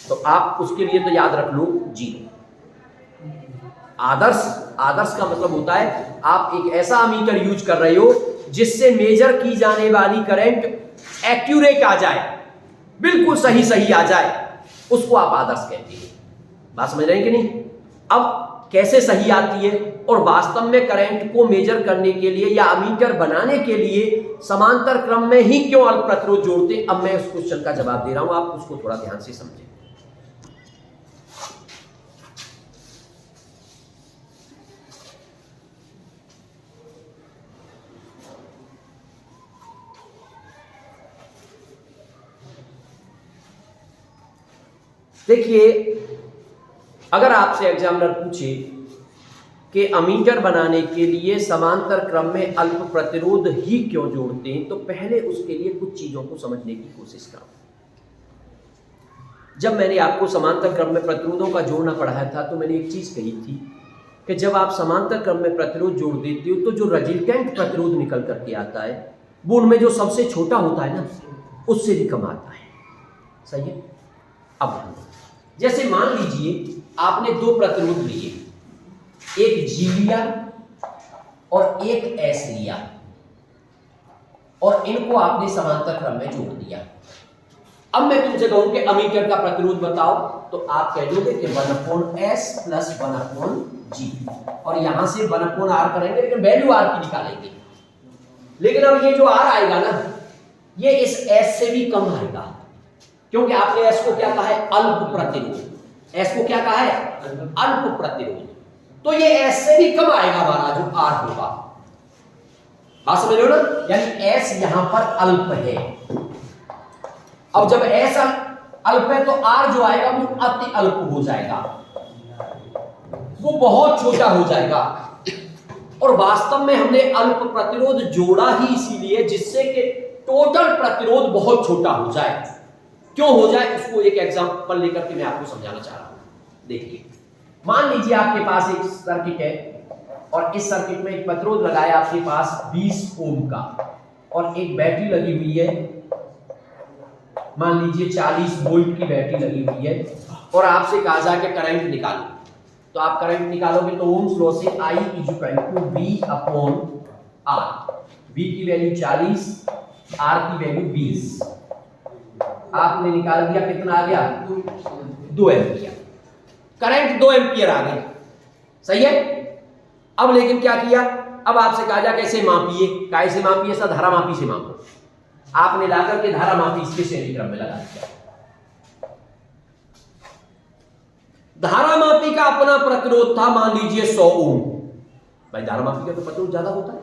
तो आप उसके लिए तो याद रख लो 0। आदर्श का मतलब होता है आप एक ऐसा अमीटर यूज कर रहे हो जिससे मेजर की जाने वाली करंट एक्यूरेट आ जाए, बिल्कुल सही आ जाए, उसको आप आदर्श कहते हैं। बात समझ रहे हैं कि नहीं। अब कैसे सही आती है, और वास्तव में करंट को मेजर करने के लिए या अमीटर बनाने के लिए समांतर क्रम में ही क्यों अल्प प्रतिरोध जोड़ते, अब मैं उस क्वेश्चन का जवाब दे रहा हूं, आप उसको थोड़ा ध्यान से समझें। देखिए, अगर आपसे एग्जामिनर पूछे कि अमीटर बनाने के लिए समांतर क्रम में अल्प प्रतिरोध ही क्यों जोड़ते हैं, तो पहले उसके लिए कुछ चीजों को समझने की कोशिश करो। जब मैंने आपको समांतर क्रम में प्रतिरोधों का जोड़ना पढ़ाया था तो मैंने एक चीज कही थी कि जब आप समांतर क्रम में प्रतिरोध जोड़ देते हो तो जो रिजल्टेंट प्रतिरोध निकल करके आता है वो उनमें जो सबसे छोटा होता है ना उससे भी कम आता है। सही है। अब जैसे मान लीजिए आपने दो प्रतिरोध लिए, एक G लिया और एक S लिया और इनको आपने समांतर क्रम में जोड़ दिया। अब मैं तुमसे कहूं कि अमीटर का प्रतिरोध बताओ तो आप कह दोगे कि 1/S + 1/G और यहां से 1/R करेंगे लेकिन वैल्यू R की निकालेंगे। लेकिन अब ये जो R आएगा ना ये इस S से भी कम आएगा क्योंकि आपने S को क्या कहा है? अल्प प्रतिरोध। S को क्या कहा है? अल्प प्रतिरोध। तो ये S से भी कम आएगा हमारा जो R होगा। बात समझ रहे हो ना? यानी S यहां पर अल्प है। अब जब S अल्प है तो R जो आएगा वो अति अल्प हो जाएगा, वो बहुत छोटा हो जाएगा। और वास्तव में हमने अल्प प्रतिरोध जोड़ा ही इसीलिए जिससे कि टोटल प्रतिरोध बहुत छोटा हो जाए। क्यों हो जाए उसको एक एग्जांपल लेकर के मैं आपको समझाना चाह रहा हूं। देखिए, मान लीजिए आपके पास एक सर्किट है और इस सर्किट में एक प्रतिरोध लगाया आपके पास 20 ओम का और एक बैटरी लगी हुई है, मान लीजिए 40 वोल्ट की बैटरी लगी हुई है और आपसे कहा जाए कि करंट निकालो। तो आप करंट निकालोगे तो ओम्स लॉ से I = V/R। V की वैल्यू 40, R की वैल्यू 20। आपने निकाल दिया, कितना आ गया? 2 एम्पियर। करंट 2 एम्पियर आ गया। सही है। अब लेकिन क्या किया? अब आपसे कहा जाए कैसे मापिए, कैसे मापिए? सर धारा मापी से मापो। आपने लाकर के धारा मापी इसके श्रेणी क्रम में लगा दिया। धारा मापी का अपना प्रतिरोध था मान लीजिए 100 ओम। भाई धारा मापी का तो प्रतिरोध ज्यादा होता है,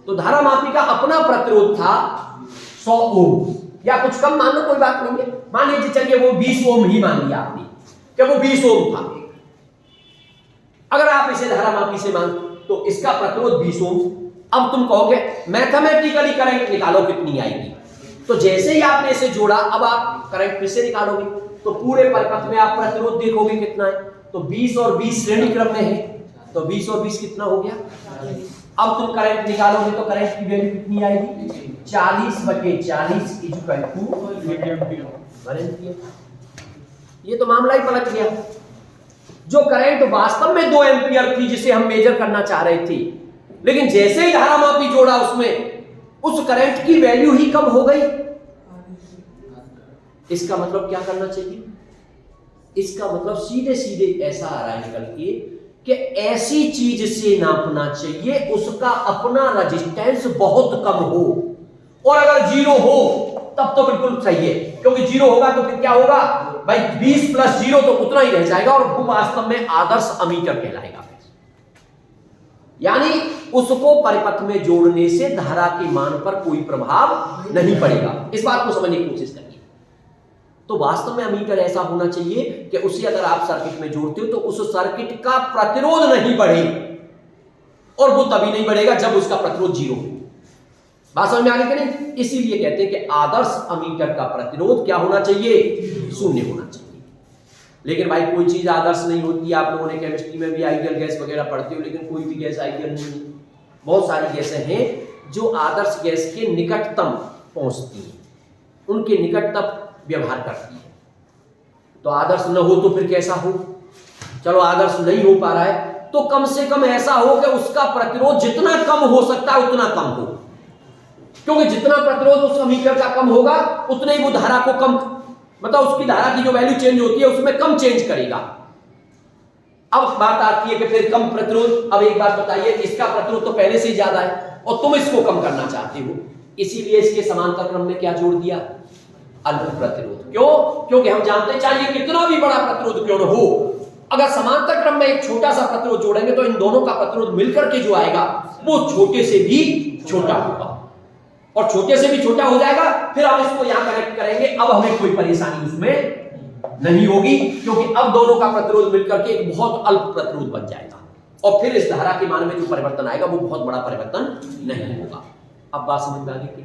तो धारा मापी का अपना प्रतिरोध था 100 ओम या कुछ कम मान लो, कोई बात नहीं है। मान लीजिए चलिए वो 20 ओम ही मान लिया आपने कि वो 20 ओम था। अगर आप इसे धारा मापी से मान तो इसका प्रतिरोध 20 ओम। अब तुम कहोगे मैथमेटिकली करंट निकालो कितनी आएगी। तो जैसे ही आपने इसे जोड़ा अब आप करंट फिर से निकालोगे तो पूरे परिपथ में आप प्रतिरोध देखोगे कितना है। तो 20 और 20 श्रेणी क्रम में है तो 20 और 20 कितना हो गया? अब तुम करंट निकालोगे तो करंट की वैल्यू कितनी आएगी? 40/40 = 1 एम्पियर। ये तो मामला ही पलट गया। जो करंट वास्तव में 2 एम्पियर थी जिसे हम मेजर करना चाह रहे थे, लेकिन जैसे ही धारा मापी जोड़ा उसमें उस करंट की वैल्यू ही कम हो गई। इसका मतलब क्या करना चाहिए? इसका मतलब सीधे सीधे ऐसा आ रहा है निकल के कि ऐसी चीज से नापना चाहिए उसका अपना रेजिस्टेंस बहुत कम हो, और अगर 0 हो तब तो बिल्कुल सही है, क्योंकि 0 होगा तो फिर क्या होगा भाई? 20 + 0 तो उतना ही रह जाएगा और वो वास्तव में आदर्श अमीटर कहलाएगा। यानी उसको परिपथ में जोड़ने से धारा के मान पर कोई प्रभाव नहीं पड़ेगा। इस बात को समझने की कोशिश करिए। तो वास्तव में अमीटर ऐसा होना चाहिए कि उसे अगर आप सर्किट में जोड़ते हो तो उस सर्किट का प्रतिरोध नहीं बढ़े, और वो तभी नहीं बढ़ेगा जब उसका प्रतिरोध 0 हो। बात समझ में आ गई कि नहीं? इसीलिए कहते हैं कि आदर्श अमीटर का प्रतिरोध क्या होना चाहिए? 0 होना चाहिए। लेकिन भाई कोई चीज आदर्श नहीं होती। आप लोगों ने केमिस्ट्री में भी आइडियल गैस वगैरह पढ़ते हो, लेकिन कोई भी गैस आइडियल नहीं है। बहुत सारी गैसें हैं जो आदर्श गैस के निकटतम पहुंचती हैं, उनके निकटतम व्यवहार करती है। तो आदर्श न हो तो फिर कैसा हो? चलो आदर्श नहीं हो पा रहा है तो कम से कम ऐसा हो कि उसका प्रतिरोध जितना कम हो सकता है उतना कम हो, क्योंकि जितना प्रतिरोध उस अमीटर का कम होगा उतने ही वो धारा को कम, मतलब उसकी धारा की जो वैल्यू चेंज होती है उसमें कम चेंज करेगा। अब बात आती है कि फिर कम प्रतिरोध। अब एक बात बताइए, इसका प्रतिरोध तो पहले से ही ज्यादा है और तुम इसको कम करना चाहते हो, इसीलिए इसके समांतर क्रम में क्या जोड़ दिया? अल्प प्रतिरोध। क्यों? क्योंकि हम जानते हैं चाहे कितना भी बड़ा प्रतिरोध क्यों न हो, अगर समांतर क्रम में एक छोटा सा प्रतिरोध जोड़ेंगे तो इन दोनों का प्रतिरोध मिलकर के जो आएगा वो छोटे से भी छोटा होगा, और छोटे से भी छोटा हो जाएगा। फिर हम इसको यहां कनेक्ट करेंगे, अब हमें कोई परेशानी उसमें नहीं होगी, क्योंकि अब दोनों का प्रतिरोध मिलकर के एक बहुत अल्प प्रतिरोध बन जाएगा, और फिर इस धारा के मान में जो परिवर्तन आएगा वो बहुत बड़ा परिवर्तन नहीं होगा। अब बात समझ में आ गई?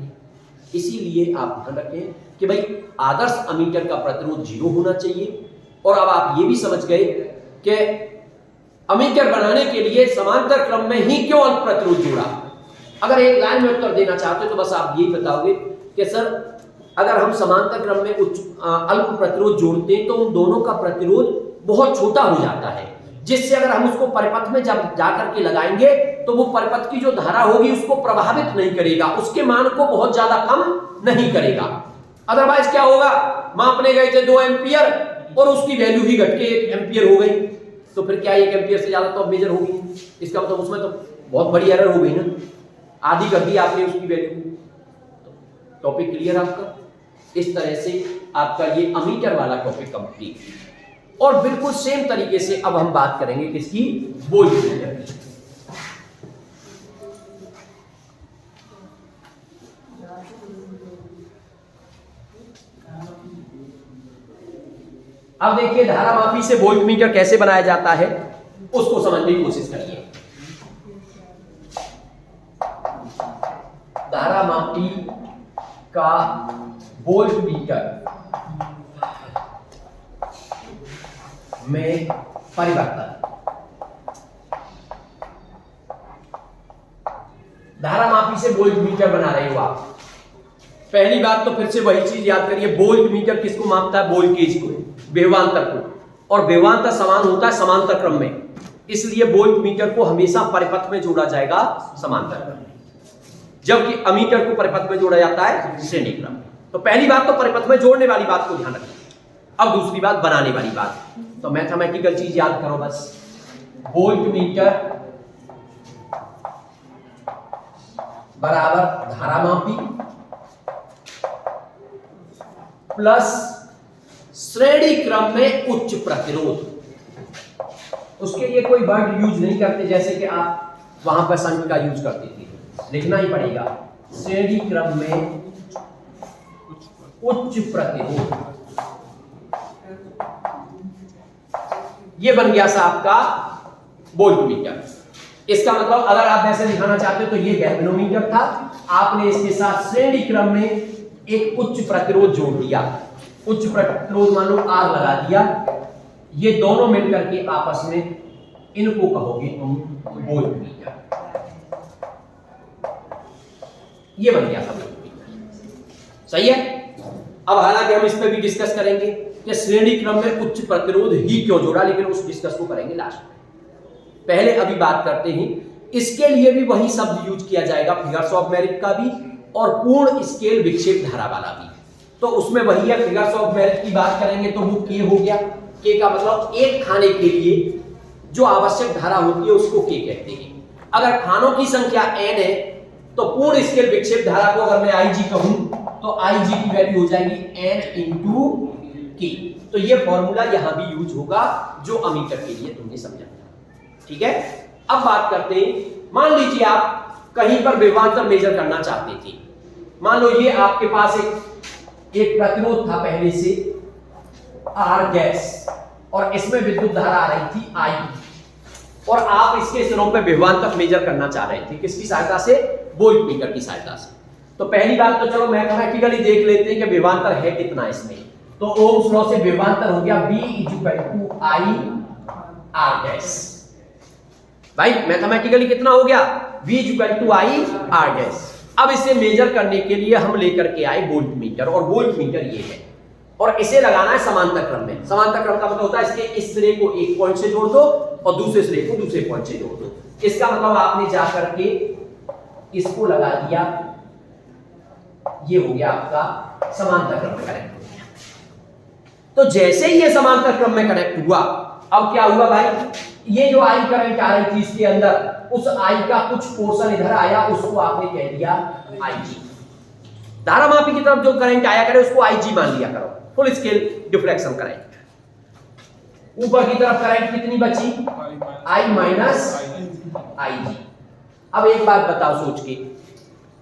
इसीलिए आप ध्यान रखें कि भाई आदर्श अमीटर का प्रतिरोध 0 होना चाहिए। और अब आप ये भी समझ गए कि अमीटर बनाने के लिए समांतर क्रम में ही क्यों अल्प प्रतिरोध जोड़ा? अगर एक लाइन में उत्तर देना चाहते हो तो बस आप यही बताओगे कि सर अगर हम समांतर क्रम में अल्प प्रतिरोध जोड़ते हैं तो उन दोनों का प्रतिरोध बहुत छोटा हो जाता है, जिससे अगर हम उसको परिपथ में जब जाकर के लगाएंगे तो वो परिपथ की जो धारा होगी उसको प्रभावित नहीं करेगा, उसके मान को बहुत ज्यादा कम नहीं करेगा। अदरवाइज क्या होगा, मापने गए थे 2 एम्पियर और उसकी वैल्यू ही घट के 1 एम्पियर हो गई, तो फिर क्या 1 एम्पियर से ज्यादा तो अब मेजर होगी, इसका मतलब उसमें तो बहुत बड़ी एरर हो गई ना, आधी कर दी आपने उसकी वैल्यू। टॉपिक क्लियर आपका? इस तरह से आपका ये अमीटर वाला टॉपिक कंप्लीट। और बिल्कुल सेम तरीके से अब हम बात करेंगे किसकी, वोल्टमीटर की। अब देखिए धारामापी से वोल्टमीटर कैसे बनाया जाता है उसको समझने की कोशिश करिए। धारामापी का वोल्टमीटर में परिवर्तन। धारामापी से वोल्टमीटर बना रहे हो आप। पहली बात तो फिर से वही चीज याद करिए, वोल्टमीटर किसको मापता है, वोल्टेज को, विभवांतर को, और विभवांतर समान होता है समांतर क्रम में, इसलिए वोल्टमीटर को हमेशा परिपथ में जोड़ा जाएगा समांतर क्रम में, जबकि अमीटर को परिपथ में जोड़ा जाता है श्रेणी क्रम में। तो पहली बात तो परिपथ में जोड़ने वाली बात को ध्यान रखिए। अब दूसरी बात बनाने वाली बात, तो मैथमेटिकल चीज याद करो बस, वोल्टमीटर बराबर धारामापी प्लस श्रेणी क्रम में उच्च प्रतिरोध। उसके लिए कोई वर्ड यूज नहीं करते जैसे कि आप वहां पर संख्या का यूज करते थे, लिखना ही पड़ेगा श्रेणी क्रम में उच्च प्रतिरोध। ये बन गया सा आपका वोल्टमीटर। इसका मतलब अगर आप ऐसे दिखाना चाहते हो तो ये गैल्वेनोमीटर था, आपने इसके साथ श्रेणी क्रम में एक उच्च प्रतिरोध जोड़ दिया, उच्च प्रतिरोध मान लो R लगा दिया, ये दोनों मिलकर के आपस में इनको कहोगे तुम वोल्टमीटर। ये बन गया था वोल्टमीटर, सही है। अब हालांकि हम इस पे भी डिस्कस करेंगे कि श्रेणी क्रम में उच्च प्रतिरोध ही क्यों जोड़ा, लेकिन उस डिस्कस को करेंगे लास्ट में। पहले अभी बात करते हैं, इसके लिए भी वही शब्द यूज किया जाएगा, फिगर्स ऑफ मेरिट का भी और पूर्ण स्केल विक्षेप धारा वाला भी। तो उसमें वही है, फिगर्स ऑफ मेरिट की बात करेंगे तो वो के हो गया। के का मतलब एक खाने के लिए जो आवश्यक धारा होती है उसको के कहते हैं। अगर खानों की संख्या n है तो पूर्ण स्केल विक्षेप धारा को अगर मैं IG कहूं तो IG की वैल्यू हो जाएगी n इंटू के। तो ये फॉर्मूला यहां भी यूज होगा जो अमीटर के लिए तुमने समझा, ठीक है। अब बात करते हैं, मान लीजिए आप कहीं पर विभवांतर मेजर करना चाहते थे। मान लो ये आपके पास एक प्रतिरोध था पहले से R गैस, और इसमें विद्युत धारा आ रही थी I, और आप इसके सिरों पे विभवांतर मेजर करना चाह रहे थे, किसकी सहायता से, वोल्टमीटर की सहायता से। तो पहली बात तो चलो मैथमेटिकली देख लेते हैं कि विभवांतर है कितना इसमें। तो ओम्स लॉ से विभवांतर हो गया V = I R गैस। भाई मैथमेटिकली कितना हो गया, V = I R गैस। अब इसे मेजर करने के लिए हम लेकर के आए वोल्टमीटर, और वोल्टमीटर ये है, और इसे लगाना है समांतर क्रम में। समांतर क्रम का मतलब होता है इसके इस सिरे को एक पॉइंट से जोड़ दो और दूसरे सिरे को दूसरे पॉइंट से जोड़ दो। इसका मतलब आपने जाकर के इसको लगा दिया, ये हो गया आपका समांतर क्रम में कनेक्ट हो गया। तो जैसे ही ये समांतर क्रम में कनेक्ट हुआ, अब क्या हुआ भाई, ये जो I करंट आ रही थी इसके अंदर, उस I का कुछ पोर्शन इधर आया, उसको आपने कह दिया IG। धारामापी की तरफ जो करंट आया करे उसको IG मान लिया करो, फुल स्केल डिफ्लेक्शन करंट। ऊपर की तरफ करंट कितनी बची, I माइनस IG। अब एक बात बताओ सोच के,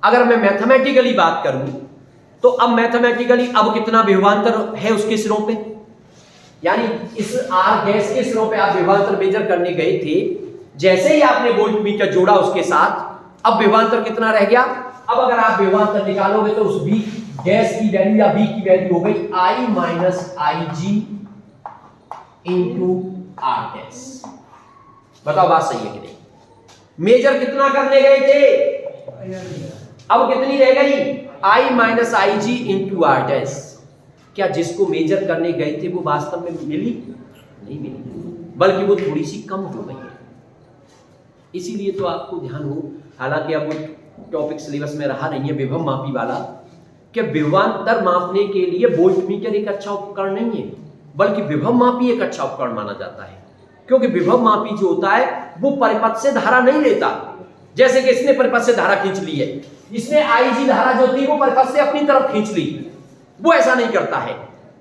अगर मैं मैथमेटिकली बात करूं तो अब मैथमेटिकली अब कितना विभवांतर है उसके सिरों पे, यानी इस R गैस के सिरों पे आप विभवांतर मेजर करने गए थे, जैसे ही आपने वोल्टमीटर जोड़ा उसके साथ, अब विभवांतर कितना रह गया। अब अगर आप विभवांतर निकालोगे तो उस V गैस की वैल्यू या V की वैल्यू हो गई I minus IG into R gas. बताओ बात सही है कि नहीं? मेजर कितना करने गए थे, अब कितनी रह गई, I minus I G into R dash. क्या जिसको मेजर करने गए थे वो वास्तव में मिली? नहीं मिली, बल्कि वो थोड़ी सी कम हो गई है। इसीलिए तो आपको ध्यान हो, हालांकि अब वो टॉपिक सिलेबस में रहा नहीं है विभव मापी वाला, कि विभवांतर मापने के लिए वोल्टमीटर एक अच्छा उपकरण नहीं है, बल्कि विभव मापी एक अच्छा उपकरण माना जाता है। क्योंकि विभव मापी जो होता है वो परिपथ से धारा नहीं लेता। जैसे कि इसने परिपथ से धारा खींच ली है, इसने आईजी धारा जो थी वो परिपथ से अपनी तरफ खींच ली, वो ऐसा नहीं करता है।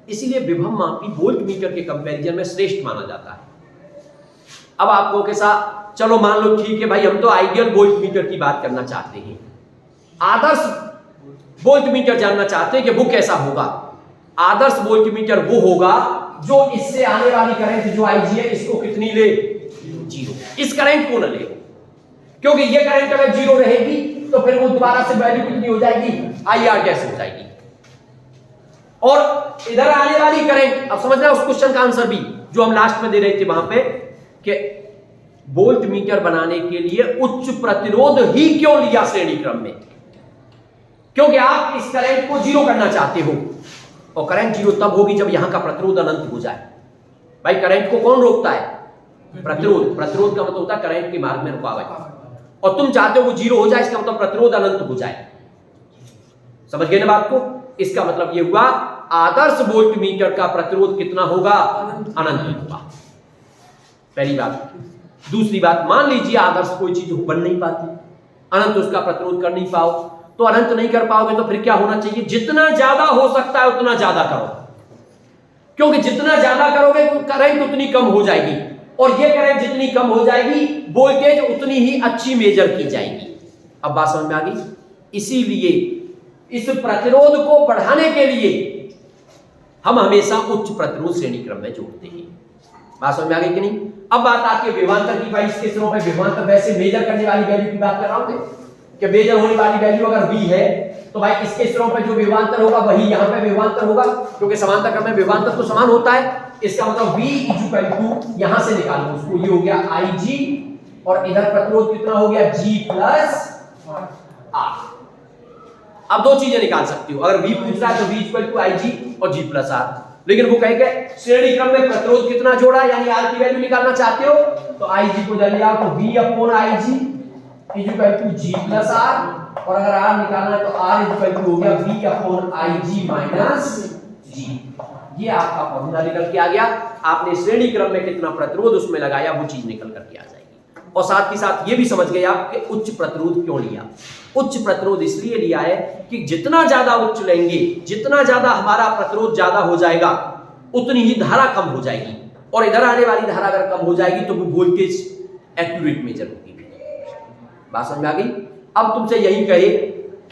इसीलिए विभव मापी वोल्टमीटर के कंपैरिजन में श्रेष्ठ माना जाता है। अब आपको के साथ चलो मान लो ठीक है भाई, हम तो आइडियल वोल्टमीटर की बात करना चाहते हैं, आदर्श वोल्टमीटर जानना चाहते हैं कि वो कैसा होगा। आदर्श वोल्टमीटर वो होगा जो इससे आने वाली करंट जो आईजी है इसको कितनी ले, जीरो। इस करंट को न ले, क्योंकि ये करंट अगर जीरो रहेगी तो फिर वो दोबारा से वैल्यू कितनी हो जाएगी, आई आर डैश हो जाएगी। और इधर आने वाली करंट, अब समझ रहे उस क्वेश्चन का आंसर भी जो हम लास्ट में दे रहे थे वहां पे, कि वोल्टमीटर बनाने के लिए उच्च प्रतिरोध ही क्यों लिया श्रेणी क्रम में, क्योंकि आप इस करंट को जीरो करना चाहते हो, और करंट जीरो तब होगी जब यहां का प्रतिरोध अनंत हो जाए। भाई करंट को कौन रोकता है, प्रतिरोध। प्रतिरोध का मतलब होता है करंट के मार्ग में रुकावट, और तुम चाहते हो वो जीरो हो जाए, इसका मतलब प्रतिरोध अनंत हो जाए। समझ गए ना बात को? इसका मतलब ये हुआ आदर्श वोल्टमीटर का प्रतिरोध कितना होगा, अनंत होगा। पहली बात। दूसरी बात, मान लीजिए आदर्श कोई चीज बन नहीं पाती, अनंत उसका प्रतिरोध कर नहीं पाओ, तो अनंत नहीं कर पाओगे तो फिर क्या होना चाहिए, जितना ज्यादा हो सकता है उतना ज्यादा करो, क्योंकि जितना ज्यादा करोगे करंट उतनी कम हो जाएगी, और ये करंट जितनी कम हो जाएगी वोल्टेज उतनी ही अच्छी मेजर की जाएगी। अब बात समझ में आ गई? इसीलिए इस प्रतिरोध को बढ़ाने के लिए हम हमेशा उच्च प्रतिरोध श्रेणी क्रम में जोड़ते हैं। बात समझ में आ गई कि नहीं? अब बात आती है विभवांतर की। भाई इसके सिरों पे विभवांतर वैसे मेजर करने वाली वैल्यू की बात कर रहा हूं कि मेजर होने वाली वैल्यू अगर v है तो भाई इसके सिरों पे जो विभवांतर होगा वही यहां पे विभवांतर होगा, क्योंकि समांतर क्रम में विभवांतर तो समान होता है। इसका मतलब v इक्वल टू यहां से निकालो उसको, ये हो गया Ig और इधर प्रतिरोध कितना हो गया G प्लस R। अब दो चीजें निकाल सकती हो, अगर v पूछ रहा है तो v इक्वल टू Ig और G प्लस R, लेकिन वो कहेंगे श्रेणी क्रम में प्रतिरोध कितना जोड़ा यानी R की वैल्यू निकालना चाहते हो तो Ig को जब लिया तो v upon Ig equal to G plus R, और अगर R निकालना है तो R इक्वल टू हो गया v upon Ig minus G। ये आपका फॉर्मूला निकल के आ गया। आपने श्रेणी क्रम में कितना प्रतिरोध उसमें लगाया वो चीज निकल करके आ जाएगी। और साथ ही साथ ये भी समझ गए आप कि उच्च प्रतिरोध क्यों लिया। उच्च प्रतिरोध इसलिए लिया है कि जितना ज्यादा उच्च लेंगे, जितना ज्यादा हमारा प्रतिरोध ज्यादा हो जाएगा उतनी ही धारा कम हो जाएगी, और इधर आने वाली धारा अगर कम हो जाएगी तो वो वोल्टेज एक्यूरेट मेजर होगी। बात समझ में आ गई? अब तुमसे यही कहे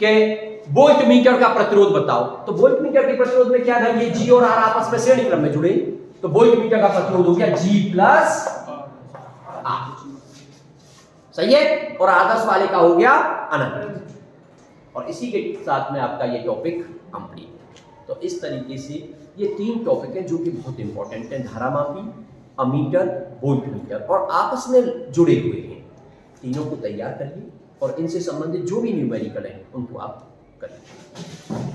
कि वोल्टमीटर का प्रतिरोध बताओ, तो वोल्टमीटर के प्रतिरोध में क्या है, ये G और R आपस में श्रेणी क्रम में जुड़े, तो वोल्टमीटर का प्रतिरोध हो गया G प्लस R। सही है? और आदर्श वाले का हो गया अनंत। और इसी के साथ में आपका ये टॉपिक कंप्लीट। तो इस तरीके से ये तीन टॉपिक हैं जो कि बहुत इंपॉर्टेंट हैं, धारामापी, अमीटर, वोल्टमीटर, और आपस में जुड़े हुए हैं। तीनों को तैयार करिए और इनसे संबंधित जो भी न्यूमेरिकल है उनको आप करिए।